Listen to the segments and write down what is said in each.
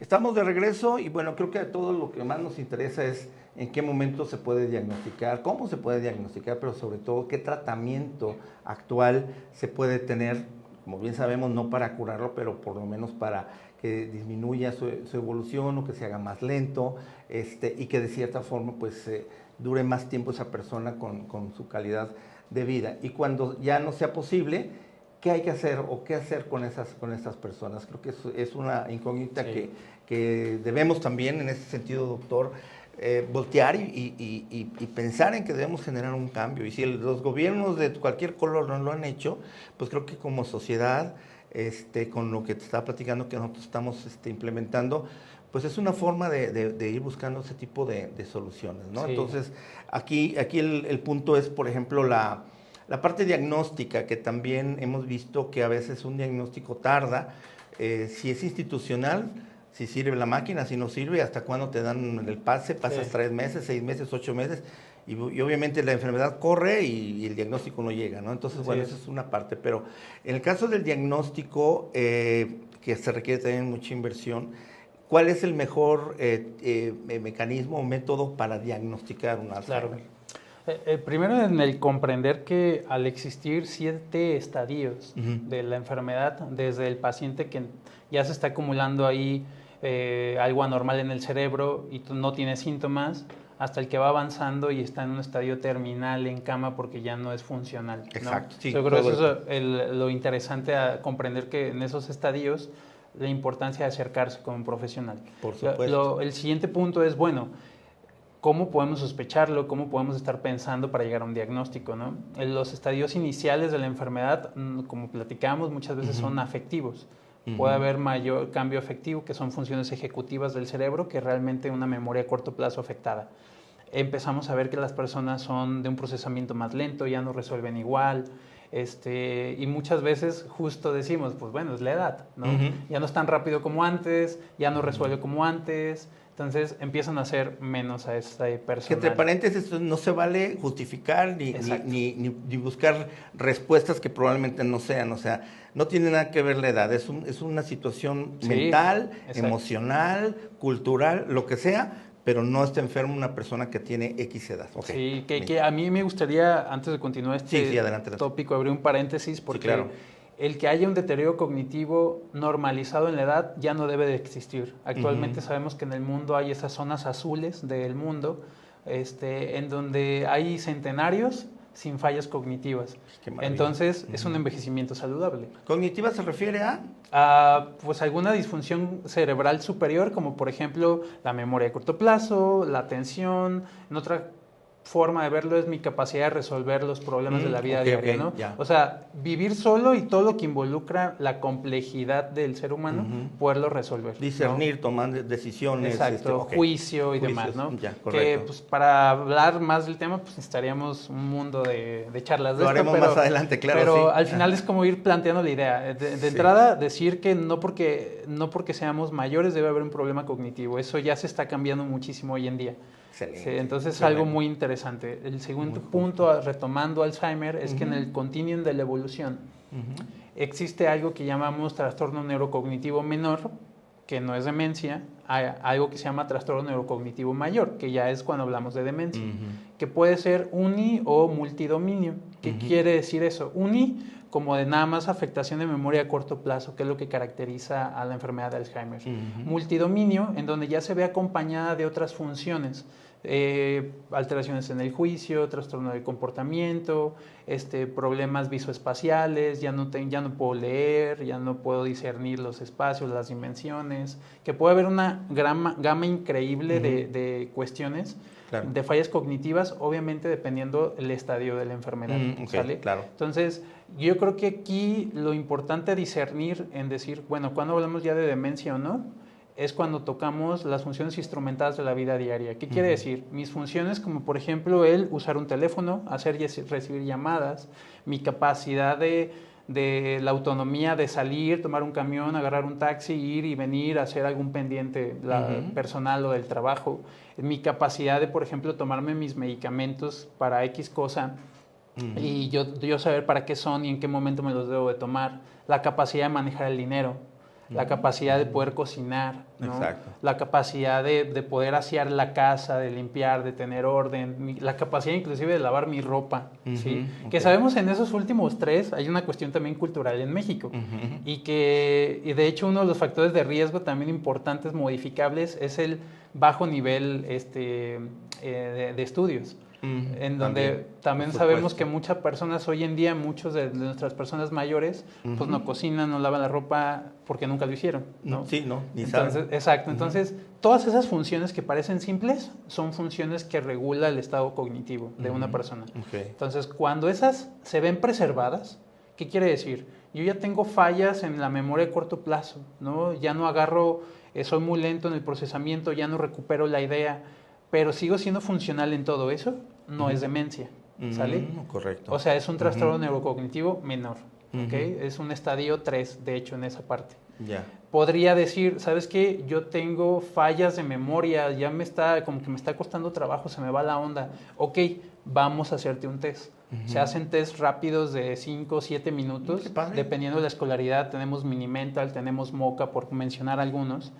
Estamos de regreso y bueno, creo que todo lo que más nos interesa es en qué momento se puede diagnosticar, cómo se puede diagnosticar, pero sobre todo qué tratamiento actual se puede tener, como bien sabemos, no para curarlo, pero por lo menos para que disminuya su evolución o que se haga más lento, y que de cierta forma pues dure más tiempo esa persona con su calidad de vida. Y cuando ya no sea posible, ¿qué hay que hacer o qué hacer con estas personas? Creo que es una incógnita Sí. que debemos también, en ese sentido, doctor, voltear y pensar en que debemos generar un cambio. Y si los gobiernos de cualquier color no lo han hecho, pues creo que como sociedad, con lo que te estaba platicando que nosotros estamos implementando, pues es una forma de ir buscando ese tipo de soluciones, ¿no? Sí. Entonces, aquí el punto es, por ejemplo, la parte diagnóstica, que también hemos visto que a veces un diagnóstico tarda, si es institucional, si sirve la máquina, si no sirve, hasta cuándo te dan el pase, pasas Sí. 3 meses, 6 meses, 8 meses, y obviamente la enfermedad corre y el diagnóstico no llega, ¿no? Entonces, Así bueno, es. esa es una parte, pero en el caso del diagnóstico, que se requiere también mucha inversión, ¿cuál es el mejor mecanismo o método para diagnosticar un Claro. Alzheimer? Primero en el comprender que al existir 7 estadios Ujú. de la enfermedad, desde el paciente que ya se está acumulando ahí algo anormal en el cerebro y no tiene síntomas, hasta el que va avanzando y está en un estadio terminal en cama porque ya no es funcional, ¿no? Exacto, sí, Yo creo que todo eso es lo interesante a comprender que en esos estadios la importancia de acercarse con un profesional. por supuesto. El siguiente punto es, bueno, ¿cómo podemos sospecharlo? ¿Cómo podemos estar pensando para llegar a un diagnóstico, ¿no? Los estadios iniciales de la enfermedad, como platicamos, muchas veces Ujú. son afectivos. Puede Ujú. haber mayor cambio afectivo, que son funciones ejecutivas del cerebro, que realmente una memoria a corto plazo afectada. Empezamos a ver que las personas son de un procesamiento más lento, ya no resuelven igual, y muchas veces justo decimos, pues bueno, es la edad, ¿no? Ujú. Ya no es tan rápido como antes, ya no resuelve como antes, entonces empiezan a ser menos a este Que entre personal. paréntesis, no se vale justificar Exacto. ni buscar respuestas que probablemente no sean. O sea, no tiene nada que ver la edad. Es una situación Sí, mental, exacto. emocional, cultural, lo que sea, pero no está enferma una persona que tiene X edad. Ok. Sí, Bien. que a mí me gustaría, antes de continuar Sí, sí, este adelante, adelante. tópico, abrir un paréntesis Sí, porque claro. el que haya un deterioro cognitivo normalizado en la edad ya no debe de existir. Ujú. Actualmente sabemos que en el mundo hay esas zonas azules del mundo, en donde hay centenarios sin fallas cognitivas. Qué maravilla. Entonces es un Ujú. envejecimiento saludable. ¿Cognitiva se refiere a? Pues alguna disfunción cerebral superior, como por ejemplo la memoria a corto plazo, la atención. En otra forma de verlo es mi capacidad de resolver los problemas de la vida Ok, ok, diaria, ¿no? ya. O sea, vivir solo y todo lo que involucra la complejidad del ser humano, Ujú. poderlo resolver, ¿no? Discernir, tomar decisiones, Exacto, ok. juicio y demás, Juicios, ¿no? ya, Que correcto. pues para hablar más del tema pues necesitaríamos un mundo de charlas de Lo esto, haremos más adelante, claro, pero sí. al final Ajá. es como ir planteando la idea. De Sí, entrada, decir que no porque seamos mayores debe haber un problema cognitivo. Eso ya se está cambiando muchísimo hoy en día. Sí, excelente. entonces es Qué algo bueno. muy interesante. El Muy segundo justo. punto, retomando Alzheimer, es que en Ujú, el continuum de la evolución ujú, existe algo que llamamos trastorno neurocognitivo menor, que no es demencia, hay algo que se llama trastorno neurocognitivo mayor, que ya es cuando hablamos de demencia, ujú, que puede ser uni o multidominio. ¿Qué ujú, quiere decir eso? Uni, como de nada más afectación de memoria a corto plazo, que es lo que caracteriza a la enfermedad de Alzheimer. ujú, Multidominio, en donde ya se ve acompañada de otras funciones, alteraciones en el juicio, trastorno del comportamiento, problemas visoespaciales, ya no puedo leer, ya no puedo discernir los espacios, las dimensiones, que puede haber una gama increíble ujú. de cuestiones, Claro. de fallas cognitivas, obviamente dependiendo el estadio de la enfermedad, Ok, ¿sale? claro. Entonces, yo creo que aquí lo importante a discernir en decir, bueno, cuando hablamos ya de demencia o no, es cuando tocamos las funciones instrumentadas de la vida diaria. ¿Qué quiere Ujú, decir? Mis funciones, como por ejemplo el usar un teléfono, hacer y recibir llamadas, mi capacidad de la autonomía de salir, tomar un camión, agarrar un taxi, ir y venir, hacer algún pendiente ujú, personal o del trabajo, mi capacidad de, por ejemplo, tomarme mis medicamentos para X cosa ujú, y yo saber para qué son y en qué momento me los debo de tomar, la capacidad de manejar el dinero, la capacidad de poder cocinar, ¿no? Exacto. La capacidad de poder asear la casa, de limpiar, de tener orden, la capacidad inclusive de lavar mi ropa, ¿sí? Que sabemos en esos últimos 3 hay una cuestión también cultural en México y de hecho uno de los factores de riesgo también importantes modificables es el bajo nivel de estudios. En donde también sabemos que muchas personas hoy en día, muchos de nuestras personas mayores, pues no cocinan, no lavan la ropa porque nunca lo hicieron, ¿no? Sí, no, ni entonces, saben. Exacto, entonces todas esas funciones que parecen simples son funciones que regula el estado cognitivo de una persona. Entonces, cuando esas se ven preservadas, ¿qué quiere decir? Yo ya tengo fallas en la memoria de corto plazo, ¿no? Ya no agarro, soy muy lento en el procesamiento, ya no recupero la idea, pero sigo siendo funcional en todo eso, no es demencia, ¿sale? Correcto. O sea, es un trastorno neurocognitivo menor, ¿ok? Es un estadio 3, de hecho, en esa parte. Ya. Podría decir, ¿sabes qué? Yo tengo fallas de memoria, ya como que me está costando trabajo, se me va la onda. Ok, vamos a hacerte un test. Se hacen test rápidos de 5 o 7 minutos, dependiendo de la escolaridad. Tenemos Minimental, tenemos Moca, por mencionar algunos,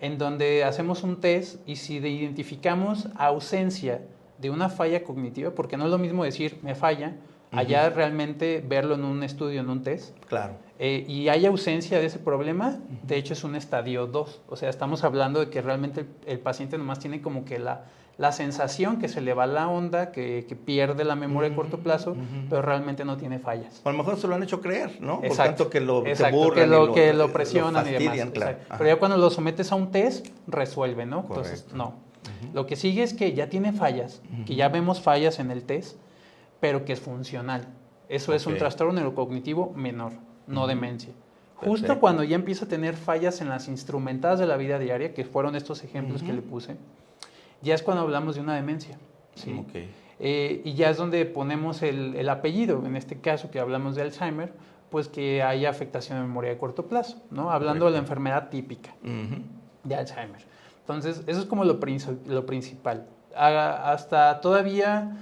en donde hacemos un test y si identificamos ausencia de una falla cognitiva, porque no es lo mismo decir me falla, allá realmente verlo en un estudio, en un test. Claro. Y hay ausencia de ese problema, de hecho es un estadio 2. O sea, estamos hablando de que realmente el paciente nomás tiene como que la sensación que se le va la onda, que pierde la memoria a corto plazo, pero realmente no tiene fallas. O a lo mejor se lo han hecho creer, ¿no? Exacto. Por tanto que lo burlan, que lo presionan y demás. Claro. Pero ya cuando lo sometes a un test, resuelve, ¿no? Correcto. Entonces, no. Lo que sigue es que ya tiene fallas, que ya vemos fallas en el test, pero que es funcional. Eso es un trastorno neurocognitivo menor, no demencia. Justo cuando ya empieza a tener fallas en las instrumentadas de la vida diaria, que fueron estos ejemplos que le puse, ya es cuando hablamos de una demencia. ¿Sí? Y ya es donde ponemos el apellido, en este caso que hablamos de Alzheimer, pues que haya afectación de memoria de corto plazo, ¿no? Hablando de la enfermedad típica de Alzheimer. Entonces, eso es como lo principal. Hasta todavía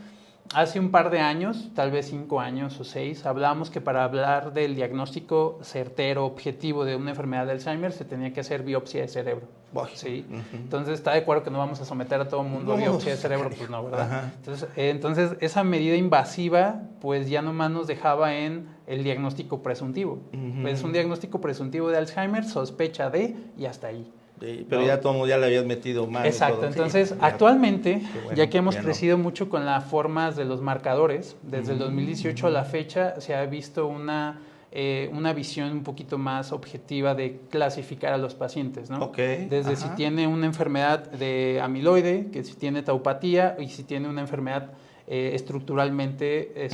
hace un par de años, tal vez 5 años o 6, hablábamos que para hablar del diagnóstico certero, objetivo de una enfermedad de Alzheimer, se tenía que hacer biopsia de cerebro. ¿Sí? Entonces, ¿está de acuerdo que no vamos a someter a todo el mundo a biopsia de cerebro? Pues no, ¿verdad? Entonces, esa medida invasiva, pues ya nomás nos dejaba en el diagnóstico presuntivo. Pues es un diagnóstico presuntivo de Alzheimer, sospecha de, y hasta ahí. Sí, pero ya todo ya le habías metido más. Exacto, entonces actualmente, ya que hemos crecido mucho con las formas de los marcadores, desde el 2018 a la fecha se ha visto una visión un poquito más objetiva de clasificar a los pacientes, ¿no? Desde si tiene una enfermedad de amiloide, que si tiene taupatía y si tiene una enfermedad estructuralmente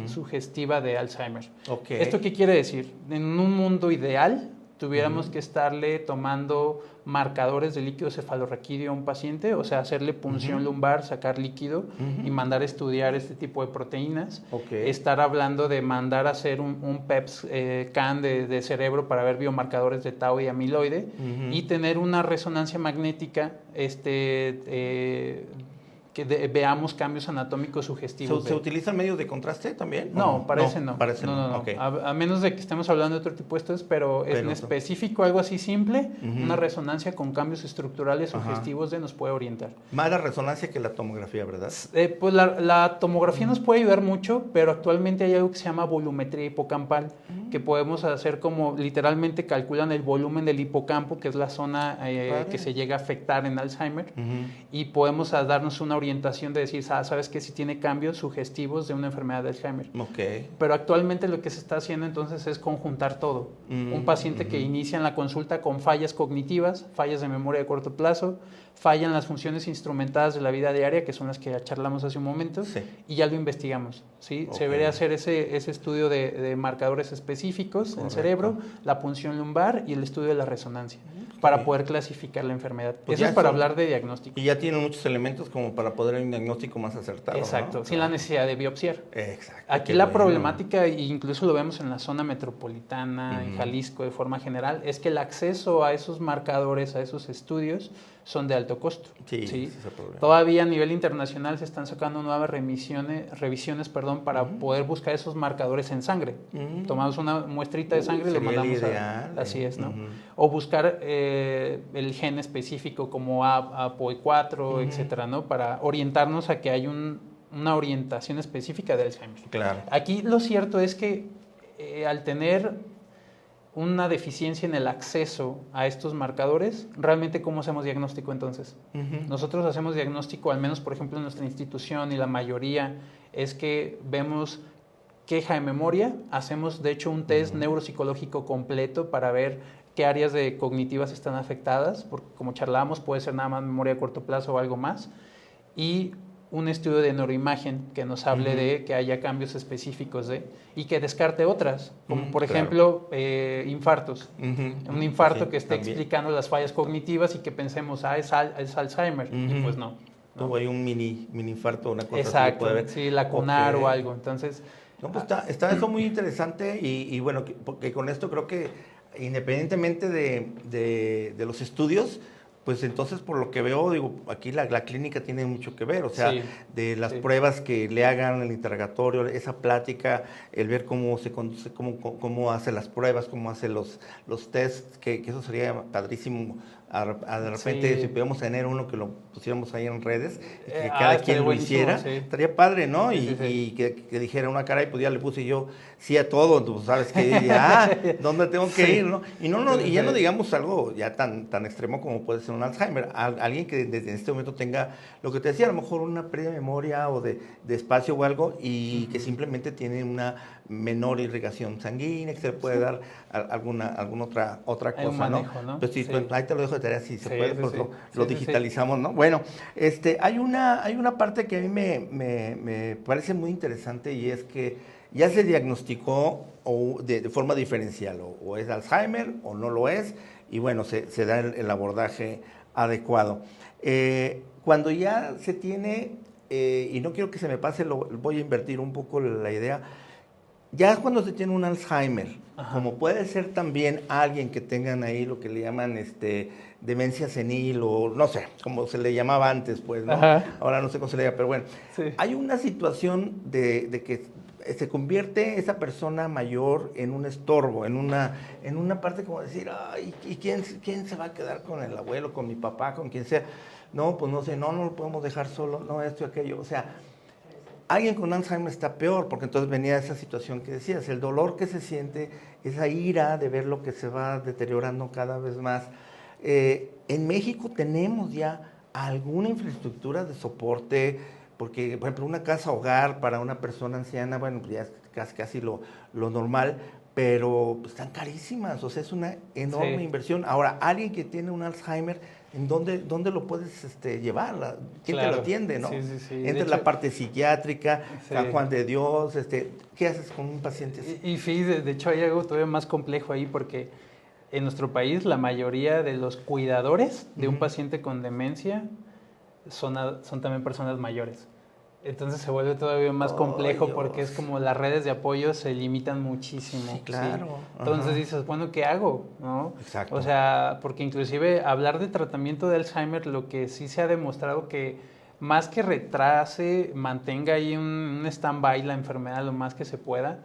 sugestiva de Alzheimer. ¿Esto qué quiere decir? En un mundo ideal tuviéramos que estarle tomando marcadores de líquido cefalorraquídeo a un paciente, o sea, hacerle punción lumbar, sacar líquido y mandar a estudiar este tipo de proteínas. Estar hablando de mandar a hacer un PET-scan de cerebro para ver biomarcadores de tau y amiloide y tener una resonancia magnética que veamos cambios anatómicos sugestivos. ¿Se utilizan medios de contraste también? No, parece no. A menos de que estemos hablando de otro tipo de estudios, pero en específico algo así simple, una resonancia con cambios estructurales sugestivos nos puede orientar. Más la resonancia que la tomografía, ¿verdad? Pues la tomografía nos puede ayudar mucho, pero actualmente hay algo que se llama volumetría hipocampal, que podemos hacer como literalmente calculan el volumen del hipocampo, que es la zona que se llega a afectar en Alzheimer, y podemos darnos una orientación de decir, sabes que si tiene cambios sugestivos de una enfermedad de Alzheimer. Pero actualmente lo que se está haciendo entonces es conjuntar todo. Un paciente que inicia en la consulta con fallas cognitivas, fallas de memoria de corto plazo, fallan las funciones instrumentadas de la vida diaria, que son las que ya charlamos hace un momento, y ya lo investigamos. ¿Sí? Se debería hacer ese estudio de marcadores específicos en el cerebro, la punción lumbar y el estudio de la resonancia. para poder clasificar la enfermedad. Pues eso es para hablar de diagnóstico. Y ya tienen muchos elementos como para poder dar un diagnóstico más acertado. Exacto, ¿no? sin la necesidad de biopsiar. Exacto. Aquí la problemática, incluso lo vemos en la zona metropolitana, en Jalisco de forma general, es que el acceso a esos marcadores, a esos estudios, son de alto costo. Sí, ese es el problema. Todavía a nivel internacional se están sacando nuevas revisiones para poder buscar esos marcadores en sangre. Tomamos una muestrita de sangre y lo mandamos así es, ¿no? O buscar el gen específico como APOE4, etcétera, ¿no? Para orientarnos a que hay una orientación específica de Alzheimer. Claro. Aquí lo cierto es que al tener una deficiencia en el acceso a estos marcadores, ¿realmente cómo hacemos diagnóstico entonces? Nosotros hacemos diagnóstico, al menos por ejemplo en nuestra institución y la mayoría, es que vemos queja de memoria, hacemos de hecho un test neuropsicológico completo para ver qué áreas cognitivas están afectadas, porque como charlábamos puede ser nada más memoria a corto plazo o algo más, y un estudio de neuroimagen que nos hable de que haya cambios específicos y que descarte otras, como por ejemplo infartos. Un infarto que esté explicando las fallas cognitivas y que pensemos, es Alzheimer, y pues no. Tuvo ahí un mini infarto, una cosa exacto, así. Puede haber. Sí, lacunar o algo, entonces... No, pues está eso muy interesante y bueno, porque con esto creo que independientemente de los estudios, pues entonces por lo que veo, digo, aquí la clínica tiene mucho que ver, o sea, de las pruebas que le hagan, el interrogatorio, esa plática, el ver cómo se conduce, cómo hace las pruebas, cómo hace los tests, que eso sería padrísimo. De repente, si pudiéramos tener uno que lo pusiéramos ahí en redes, que cada quien lo hiciera, estaría padre, ¿no? Y que dijera una cara y pues ya le puse yo sí a todo, entonces sabes que ¿dónde tengo que ir, no? Y ya no digamos algo ya tan extremo como puede ser un Alzheimer, alguien que desde este momento tenga, lo que te decía, a lo mejor una pérdida de memoria o de espacio o algo, y que simplemente tiene una menor irrigación sanguínea, que se le puede dar alguna otra cosa, manejo, ¿no? Pues sí, pues, ahí te lo dejo de tarea, si se puede, pues lo digitalizamos, ¿no? Bueno, hay una parte que a mí me parece muy interesante, y es que ya se diagnosticó de forma diferencial, o es Alzheimer o no lo es, y bueno, se da el abordaje adecuado. Cuando ya se tiene, y no quiero que se me pase, voy a invertir un poco la idea, ya cuando se tiene un Alzheimer, como puede ser también alguien que tengan ahí lo que le llaman demencia senil, o no sé, como se le llamaba antes, pues, ¿no? Ahora no sé cómo se le llama, pero bueno, hay una situación de que se convierte esa persona mayor en un estorbo, en una parte como decir, ay, ¿y quién se va a quedar con el abuelo, con mi papá, con quien sea? No, pues no sé, no lo podemos dejar solo, no, esto y aquello, o sea, alguien con Alzheimer está peor, porque entonces venía esa situación que decías, el dolor que se siente, esa ira de ver lo que se va deteriorando cada vez más. En México tenemos ya alguna infraestructura de soporte, porque, por ejemplo, una casa hogar para una persona anciana, bueno, ya es casi lo normal, pero pues, están carísimas, o sea, es una enorme inversión. Ahora, alguien que tiene un Alzheimer, ¿en dónde lo puedes llevar? ¿Quién te lo atiende, no? Entra la parte psiquiátrica, San Juan de Dios, ¿qué haces con un paciente así? Y sí, de hecho hay algo todavía más complejo ahí, porque en nuestro país la mayoría de los cuidadores de un paciente con demencia son también personas mayores. Entonces se vuelve todavía más complejo, porque es como las redes de apoyo se limitan muchísimo. Sí, claro. ¿sí? Entonces dices, bueno, ¿qué hago? ¿No? Exacto. O sea, porque inclusive hablar de tratamiento de Alzheimer, lo que sí se ha demostrado que más que retrase, mantenga ahí un stand-by la enfermedad lo más que se pueda,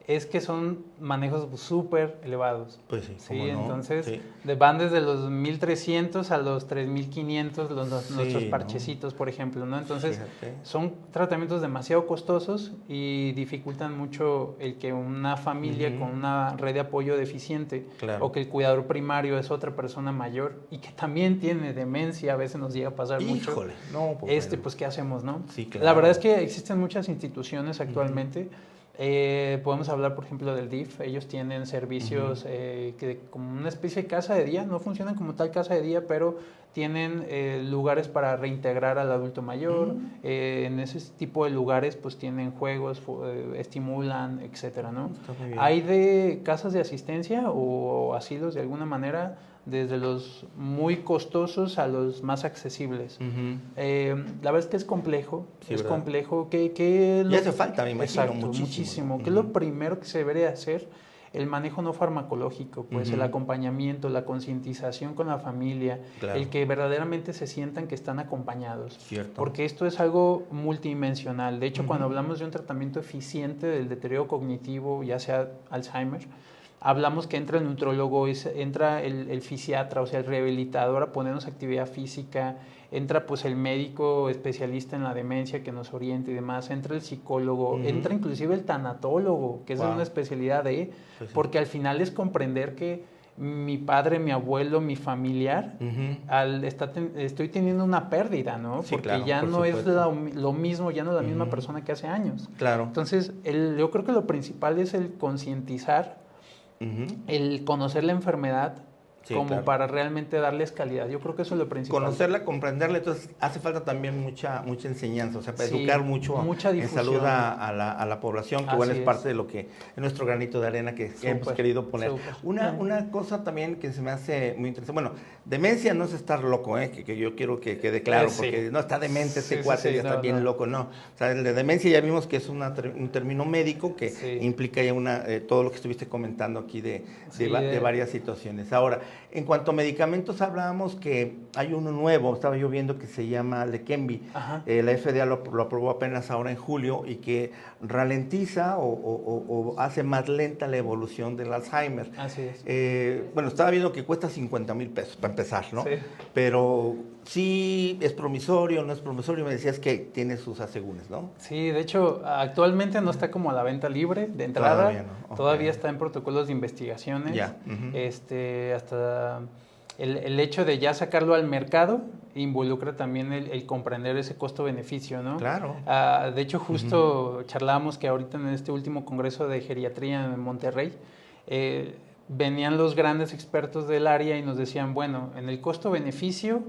es que son manejos súper elevados. Pues sí, sí, ¿cómo no? Entonces van desde los 1,300 a los 3,500 nuestros parchecitos, por ejemplo, ¿no? Entonces son tratamientos demasiado costosos y dificultan mucho el que una familia con una red de apoyo deficiente, o que el cuidador primario es otra persona mayor y que también tiene demencia, a veces nos llega a pasar mucho. Híjole, no, pues ¿qué hacemos, no? Sí, claro. La verdad es que existen muchas instituciones actualmente. Podemos hablar, por ejemplo, del DIF. Ellos tienen servicios que como una especie de casa de día, no funcionan como tal casa de día, pero tienen lugares para reintegrar al adulto mayor. En ese tipo de lugares pues tienen juegos, estimulan, etcétera, ¿no? Hay de casas de asistencia o asilos de alguna manera, desde los muy costosos a los más accesibles. La verdad es que es complejo, complejo. Ya hace falta, me imagino, exacto, muchísimo. ¿Qué es lo primero que se debería hacer? El manejo no farmacológico, pues el acompañamiento, la concientización con la familia, el que verdaderamente se sientan que están acompañados. Cierto. Porque esto es algo multidimensional. De hecho, cuando hablamos de un tratamiento eficiente del deterioro cognitivo, ya sea Alzheimer, hablamos que entra el nutrólogo, entra el fisiatra, o sea, el rehabilitador a ponernos actividad física, entra pues el médico especialista en la demencia que nos oriente y demás, entra el psicólogo, entra inclusive el tanatólogo, que es una especialidad porque al final es comprender que mi padre, mi abuelo, mi familiar, estoy teniendo una pérdida, ¿no? Sí, porque claro, ya por no supuesto. es lo mismo, ya no es la misma persona que hace años. Claro. Entonces, yo creo que lo principal es el concientizar, el conocer la enfermedad, como para realmente darles calidad. Yo creo que eso es lo principal. Conocerla, comprenderla, entonces hace falta también mucha enseñanza, o sea, para educar mucho en salud a la población, que bueno, es parte de lo que es nuestro granito de arena que hemos querido poner. Una cosa también que se me hace muy interesante, bueno, demencia no es estar loco, que yo quiero que quede claro, porque no está demente este cuate, ya está bien loco, no. O sea, el de demencia ya vimos que es un término médico que implica ya todo lo que estuviste comentando aquí de varias situaciones. Ahora, en cuanto a medicamentos, hablábamos que hay uno nuevo, estaba yo viendo, que se llama Leqembi. La FDA lo aprobó apenas ahora en julio y que ralentiza o hace más lenta la evolución del Alzheimer. Así es. Bueno, estaba viendo que cuesta 50,000 pesos para empezar, ¿no? Sí. Pero sí es promisorio, no es promisorio, me decías que tiene sus asegúnes, ¿no? Sí, de hecho, actualmente no está como a la venta libre de entrada. Todavía no. Todavía está en protocolos de investigaciones. Ya. Hasta el hecho de ya sacarlo al mercado involucra también el comprender ese costo-beneficio, ¿no? Claro. De hecho, justo charlábamos que ahorita en este último congreso de geriatría en Monterrey, venían los grandes expertos del área y nos decían, bueno, en el costo-beneficio,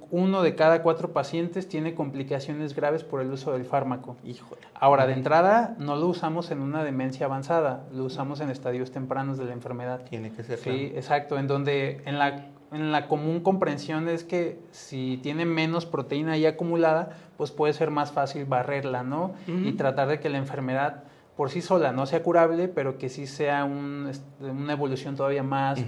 1 de cada 4 pacientes tiene complicaciones graves por el uso del fármaco. Híjole. Ahora, de entrada, no lo usamos en una demencia avanzada, lo usamos en estadios tempranos de la enfermedad. Tiene que ser. Sí, claro. exacto, en donde en la común comprensión es que si tiene menos proteína ahí acumulada, pues puede ser más fácil barrerla, ¿no? Y tratar de que la enfermedad por sí sola no sea curable, pero que sí sea una evolución todavía más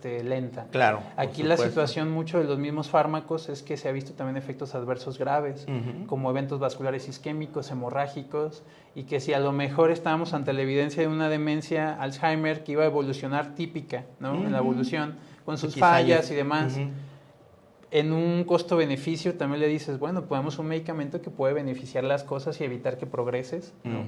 lenta. Claro. Aquí la situación mucho de los mismos fármacos es que se ha visto también efectos adversos graves, como eventos vasculares isquémicos, hemorrágicos, y que si a lo mejor estábamos ante la evidencia de una demencia Alzheimer que iba a evolucionar típica, ¿no? En la evolución, con sus fallas y demás. En un costo-beneficio también le dices, bueno, podemos un medicamento que puede beneficiar las cosas y evitar que progreses, ¿no?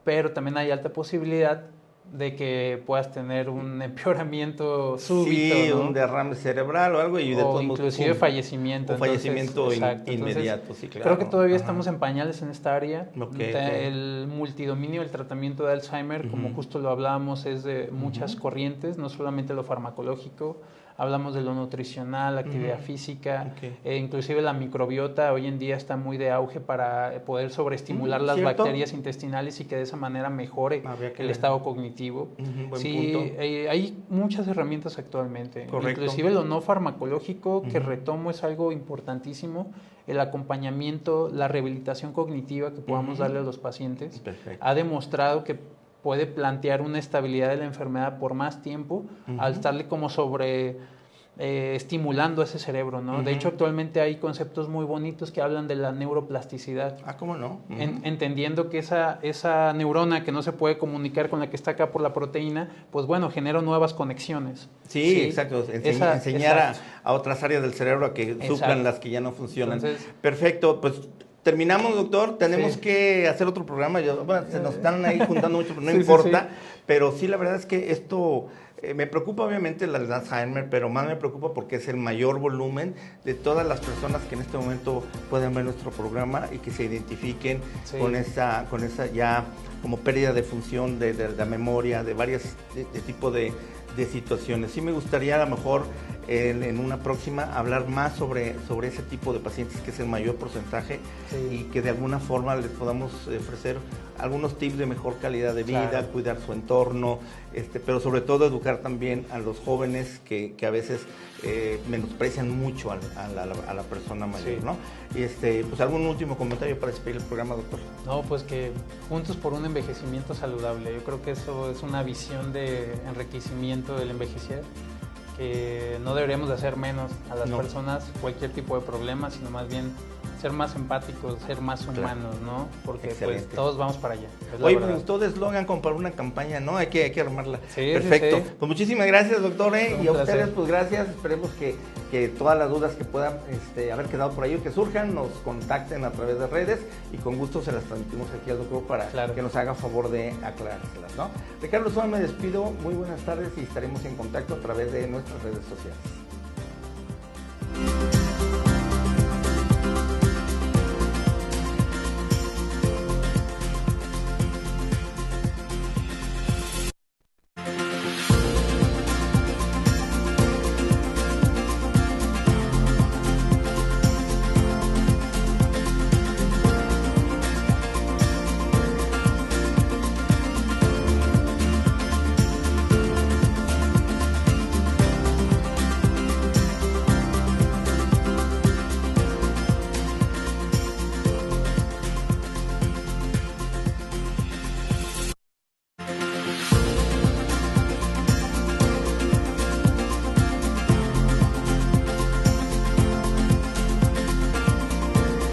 Pero también hay alta posibilidad de que puedas tener un empeoramiento súbito, sí, ¿no? Un derrame cerebral o algo, y de o inclusive fallecimiento. O fallecimiento inmediato, sí, claro. Creo que todavía estamos en pañales en esta área. El multidominio del tratamiento de Alzheimer, como justo lo hablábamos, es de muchas corrientes, no solamente lo farmacológico. Hablamos de lo nutricional, actividad física, inclusive la microbiota hoy en día está muy de auge para poder sobreestimular las bacterias intestinales y que de esa manera mejore el estado cognitivo. Sí, hay muchas herramientas actualmente. Correcto. Inclusive lo no farmacológico, que retomo, es algo importantísimo, el acompañamiento, la rehabilitación cognitiva que podamos darle a los pacientes. Perfecto. Ha demostrado que puede plantear una estabilidad de la enfermedad por más tiempo al estarle como estimulando ese cerebro, ¿no? De hecho, actualmente hay conceptos muy bonitos que hablan de la neuroplasticidad. ¿Cómo no? Entendiendo que esa neurona que no se puede comunicar con la que está acá por la proteína, pues bueno, genera nuevas conexiones. Sí, exacto. Enseñar a otras áreas del cerebro a que suplan las que ya no funcionan. Entonces, perfecto, pues terminamos, doctor. Tenemos que hacer otro programa. Bueno, se nos están ahí juntando mucho, pero no importa. Pero sí, la verdad es que esto me preocupa, obviamente, la de Alzheimer, pero más me preocupa porque es el mayor volumen de todas las personas que en este momento pueden ver nuestro programa y que se identifiquen con esa ya como pérdida de función de la memoria, de varios tipo de situaciones. Sí me gustaría a lo mejor en una próxima hablar más sobre ese tipo de pacientes que es el mayor porcentaje, y que de alguna forma les podamos ofrecer algunos tips de mejor calidad de vida, claro, cuidar su entorno, pero sobre todo educar también a los jóvenes que a veces menosprecian mucho a la persona mayor, ¿no? Pues algún último comentario para despedir el programa, doctor. No, pues que juntos por un envejecimiento saludable. Yo creo que eso es una visión de enriquecimiento del envejecer, que no deberíamos de hacer menos a las personas cualquier tipo de problema, sino más bien ser más empáticos, ser más humanos, claro, ¿no? Porque pues todos vamos para allá. Oye, me gustó de eslogan como para una campaña, ¿no? Hay que armarla. Sí, perfecto. Sí, sí. Pues muchísimas gracias, doctor, y a ustedes, pues gracias. Esperemos que todas las dudas que puedan haber quedado por ahí o que surjan, nos contacten a través de redes, y con gusto se las transmitimos aquí al doctor para que nos haga favor de aclarárselas, ¿no? Ricardo Lozano, me despido. Muy buenas tardes y estaremos en contacto a través de nuestras redes sociales.